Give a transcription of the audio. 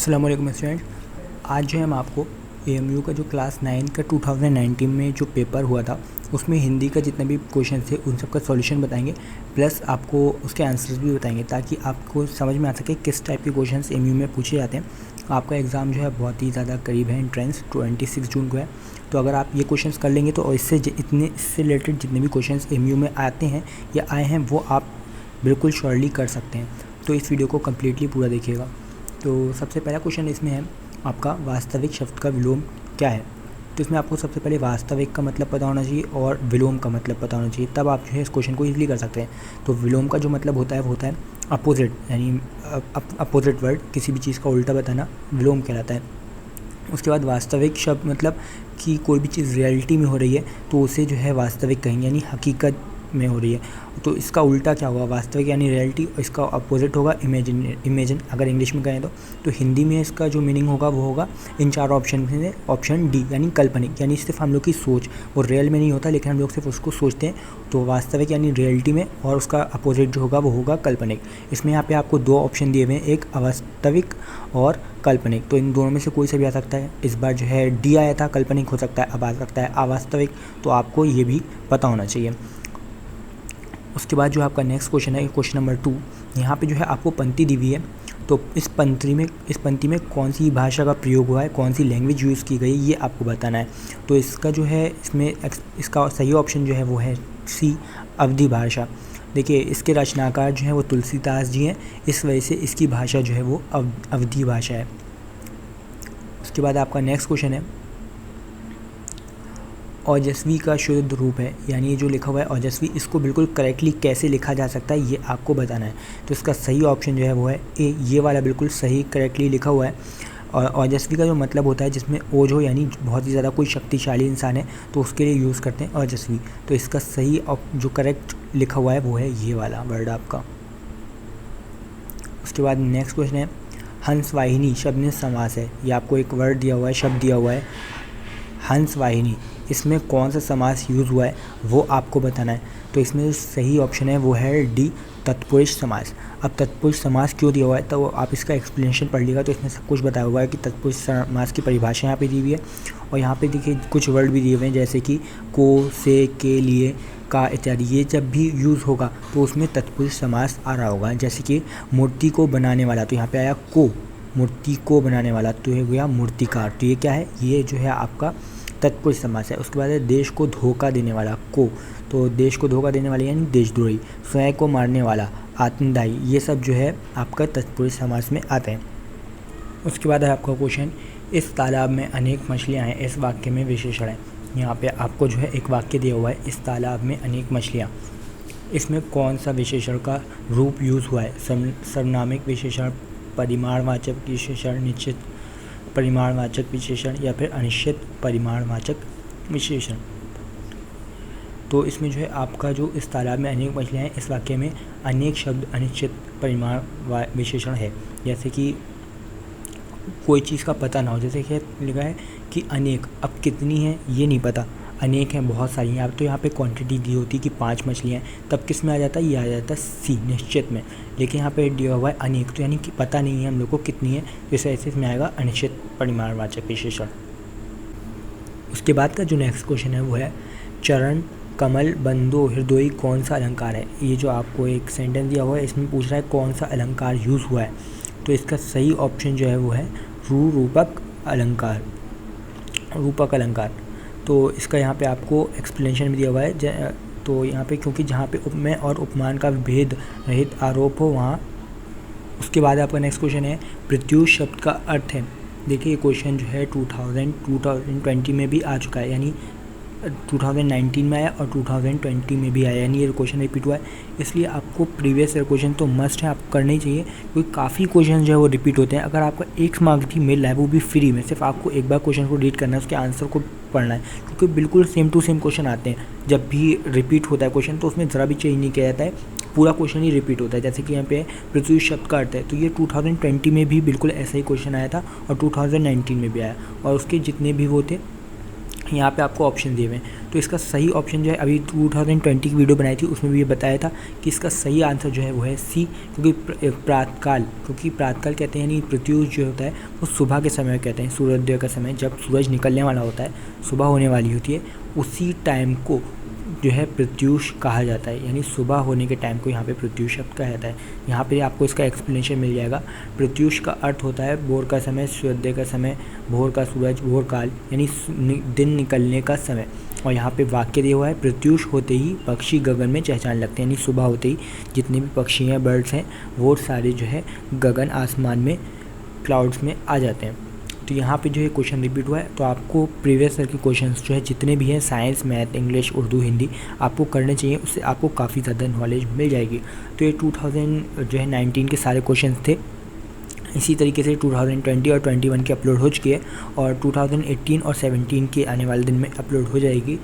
अस्सलाम वालेकुम स्टूडेंट। आज जो है हम आपको एएमयू का जो क्लास 9 का 2019 में जो पेपर हुआ था उसमें हिंदी का जितने भी क्वेश्चन थे उन सब का सॉल्यूशन बताएंगे, प्लस आपको उसके आंसर्स भी बताएंगे ताकि आपको समझ में आ सके किस टाइप के क्वेश्चंस एएमयू में पूछे जाते हैं। आपका एग्ज़ाम जो है बहुत ही ज़्यादा करीब है, एंट्रेंस 26 जून को है। तो अगर आप ये क्वेश्चंस कर लेंगे तो इससे रिलेटेड जितने भी क्वेश्चंस एएमयू में आते हैं या आए हैं वो आप बिल्कुल श्योरली कर सकते हैं। तो इस वीडियो को कम्प्लीटली पूरा देखिएगा। तो सबसे पहला क्वेश्चन इसमें है आपका वास्तविक शब्द का विलोम क्या है। तो इसमें आपको सबसे पहले वास्तविक का मतलब पता होना चाहिए और विलोम का मतलब पता होना चाहिए, तब आप जो है इस क्वेश्चन को इजीली कर सकते हैं। तो विलोम का जो मतलब होता है वो होता है अपोजिट, यानी अपोजिट वर्ड, किसी भी चीज़ का उल्टा बताना विलोम कहलाता है। उसके बाद वास्तविक शब्द मतलब कि कोई भी चीज़ रियलिटी में हो रही है तो उसे जो है वास्तविक कहेंगे, यानी हकीकत में हो रही है। तो इसका उल्टा क्या होगा, वास्तविक यानी रियलिटी, इसका अपोजिट होगा इमेजिन अगर इंग्लिश में कहें तो हिंदी में इसका जो मीनिंग होगा वो होगा इन चार ऑप्शन में ऑप्शन डी यानी काल्पनिक, यानी सिर्फ हम लोग की सोच, वो रियल में नहीं होता लेकिन हम लोग सिर्फ उसको सोचते हैं। तो वास्तविक यानी रियलिटी में, और उसका अपोजिट जो होगा वो होगा काल्पनिक। इसमें यहाँ पे आपको दो ऑप्शन दिए हुए हैं, एक अवास्तविक और काल्पनिक। तो इन दोनों में से कोई सा भी आ सकता है। इस बार जो है डी आया था, काल्पनिक हो सकता है, अब आ सकता है अवास्तविक। तो आपको ये भी पता होना चाहिए। उसके बाद जो आपका नेक्स्ट क्वेश्चन है क्वेश्चन नंबर 2। यहाँ पे जो है आपको पंक्ति दी हुई है, तो इस पंक्ति में कौन सी भाषा का प्रयोग हुआ है, कौन सी लैंग्वेज यूज़ की गई, ये आपको बताना है। तो इसका जो है इसका सही ऑप्शन जो है वो है सी, अवधी भाषा। देखिए इसके रचनाकार जो है वो तुलसीदास जी हैं, इस वजह से इसकी भाषा जो है वो अवधी भाषा है। उसके बाद आपका नेक्स्ट क्वेश्चन है ओजस्वी का शुद्ध रूप है, यानी ये जो लिखा हुआ है ओजस्वी, इसको बिल्कुल करेक्टली कैसे लिखा जा सकता है ये आपको बताना है। तो इसका सही ऑप्शन जो है वो है ए, ये वाला बिल्कुल सही करेक्टली लिखा हुआ है। और ओजस्वी का जो मतलब होता है जिसमें ओज हो, यानी बहुत ही ज़्यादा कोई शक्तिशाली इंसान है तो उसके लिए यूज़ करते हैं ओजस्वी। तो इसका सही जो करेक्ट लिखा हुआ है वो है ये वाला वर्ड आपका। उसके बाद नेक्स्ट क्वेश्चन है हंसवाहिनी शब्द समास है। ये आपको एक वर्ड दिया हुआ है, शब्द दिया हुआ है हंसवाहिनी, इसमें कौन सा समास यूज़ हुआ है वो आपको बताना है। तो इसमें जो सही ऑप्शन है वो है डी, तत्पुरुष समास। अब तत्पुरुष समास क्यों दिया हुआ है तो आप इसका एक्सप्लेनेशन पढ़ लीजिएगा, तो इसमें सब कुछ बताया हुआ है कि तत्पुरुष समास की परिभाषा यहाँ पे दी हुई है। और यहाँ पे देखिए कुछ वर्ड भी दिए हुए हैं जैसे कि को, से, के, लिए, का इत्यादि। ये जब भी यूज़ होगा तो उसमें तत्पुरुष समास आ रहा होगा। जैसे कि मूर्ति को बनाने वाला, तो यहाँ पे आया को, मूर्ति को बनाने वाला, तो ये गया मूर्तिकार। तो ये क्या है, ये जो है आपका तत्पुरुष समास है। उसके बाद है देश को धोखा देने वाला को, तो देश को धोखा देने वाला यानी देशद्रोही। स्वयं को मारने वाला आत्मदायी, ये सब जो है आपका तत्पुरुष समास में आते हैं। उसके बाद है आपका क्वेश्चन इस तालाब में अनेक मछलियाँ हैं, इस वाक्य में विशेषण है। यहाँ पे आपको जो है एक वाक्य दिया हुआ है इस तालाब में अनेक मछलियाँ, इसमें कौन सा विशेषण का रूप यूज़ हुआ है, सर्वनामिक विशेषण, परिमाणवाचक विशेषण, निश्चित परिमाणवाचक विशेषण या फिर अनिश्चित परिमाणवाचक विशेषण। तो इसमें जो है आपका जो इस तालाब में अनेक मछलियाँ हैं, इस वाक्य में अनेक शब्द अनिश्चित परिमाण विशेषण है। जैसे कि कोई चीज़ का पता ना हो, जैसे कि लिखा है कि अनेक, अब कितनी है ये नहीं पता, अनेक हैं बहुत सारी हैं। अब तो यहाँ पे क्वांटिटी दी होती है कि 5 मछलियाँ हैं, तब किस में आ जाता है, ये आ जाता है सी, निश्चित में। लेकिन यहाँ पे दिया हुआ है अनेक, तो यानी कि पता नहीं है हम लोग को कितनी है, इस ऐसे इसमें आएगा अनिश्चित परिमाणवाचक विशेषण। उसके बाद का जो नेक्स्ट क्वेश्चन है वो है चरण, कमल, बंधु, हृदय कौन सा अलंकार है। ये जो आपको एक सेंटेंस दिया हुआ है इसमें पूछ रहा है कौन सा अलंकार यूज़ हुआ है। तो इसका सही ऑप्शन जो है वो है रूपक अलंकार, रूपक अलंकार। तो इसका यहाँ पे आपको एक्सप्लेनेशन भी दिया हुआ है। तो यहाँ पे क्योंकि जहाँ पे उपमेय और उपमान का भेद रहित आरोप हो वहाँ। उसके बाद आपका नेक्स्ट क्वेश्चन है प्रत्युष शब्द का अर्थ है। देखिए ये क्वेश्चन जो है 2020 में भी आ चुका है, यानी 2019 में आया और 2020 में भी आया, यानी ये क्वेश्चन रिपीट हुआ है। इसलिए आपको प्रीवियस ईयर क्वेश्चन तो मस्ट है, आपको करना ही चाहिए, क्योंकि काफ़ी क्वेश्चन जो है वो रिपीट होते हैं। अगर आपका 1 मार्क भी मिल रहा है वो भी फ्री में, सिर्फ आपको एक बार क्वेश्चन को रीड करना है, उसके आंसर को पढ़ना है, क्योंकि बिल्कुल सेम टू सेम क्वेश्चन आते हैं। जब भी रिपीट होता है क्वेश्चन तो उसमें ज़रा भी चेंज नहीं किया जाता है, पूरा क्वेश्चन ही रिपीट होता है। जैसे कि यहाँ पे प्रत्युष शब्द का अर्थ है, तो ये 2020 में भी बिल्कुल ऐसा ही क्वेश्चन आया था और 2019 में भी आया, और उसके जितने भी वो थे यहाँ पे आपको ऑप्शन दिए हुए हैं। तो इसका सही ऑप्शन जो है, अभी 2020 की वीडियो बनाई थी उसमें भी ये बताया था कि इसका सही आंसर जो है वो है सी, क्योंकि प्रातःकाल कहते हैं, यानी प्रत्यूष जो होता है वो सुबह के समय कहते हैं, सूर्योदय का समय, जब सूरज निकलने वाला होता है, सुबह होने वाली होती है, उसी टाइम को जो है प्रत्यूष कहा जाता है, यानी सुबह होने के टाइम को यहाँ पे प्रत्यूष शब्द कहा जाता है। यहाँ पे आपको इसका एक्सप्लेनेशन मिल जाएगा। प्रत्यूष का अर्थ होता है भोर का समय, सूर्योदय का समय, भोर का सूरज, भोर काल यानी दिन निकलने का समय। और यहाँ पे वाक्य दिया हुआ है, प्रत्यूष होते ही पक्षी गगन में चहचहाने लगते हैं, यानी सुबह होते ही जितने भी पक्षी हैं, बर्ड्स हैं, वो सारे जो है गगन आसमान में क्लाउड्स में आ जाते हैं। तो यहाँ पे जो है क्वेश्चन रिपीट हुआ है, तो आपको प्रीवियस ईयर के क्वेश्चंस जो है जितने भी हैं, science, math, English, Urdu, Hindi, आपको करने चाहिए, उससे आपको काफ़ी ज़्यादा नॉलेज मिल जाएगी। तो ये 2019 के सारे क्वेश्चंस थे। इसी तरीके से 2020 और 21 के अपलोड हो चुकी है, और 2018 और 17 के आने वाले दिन में अपलोड हो जाएगी।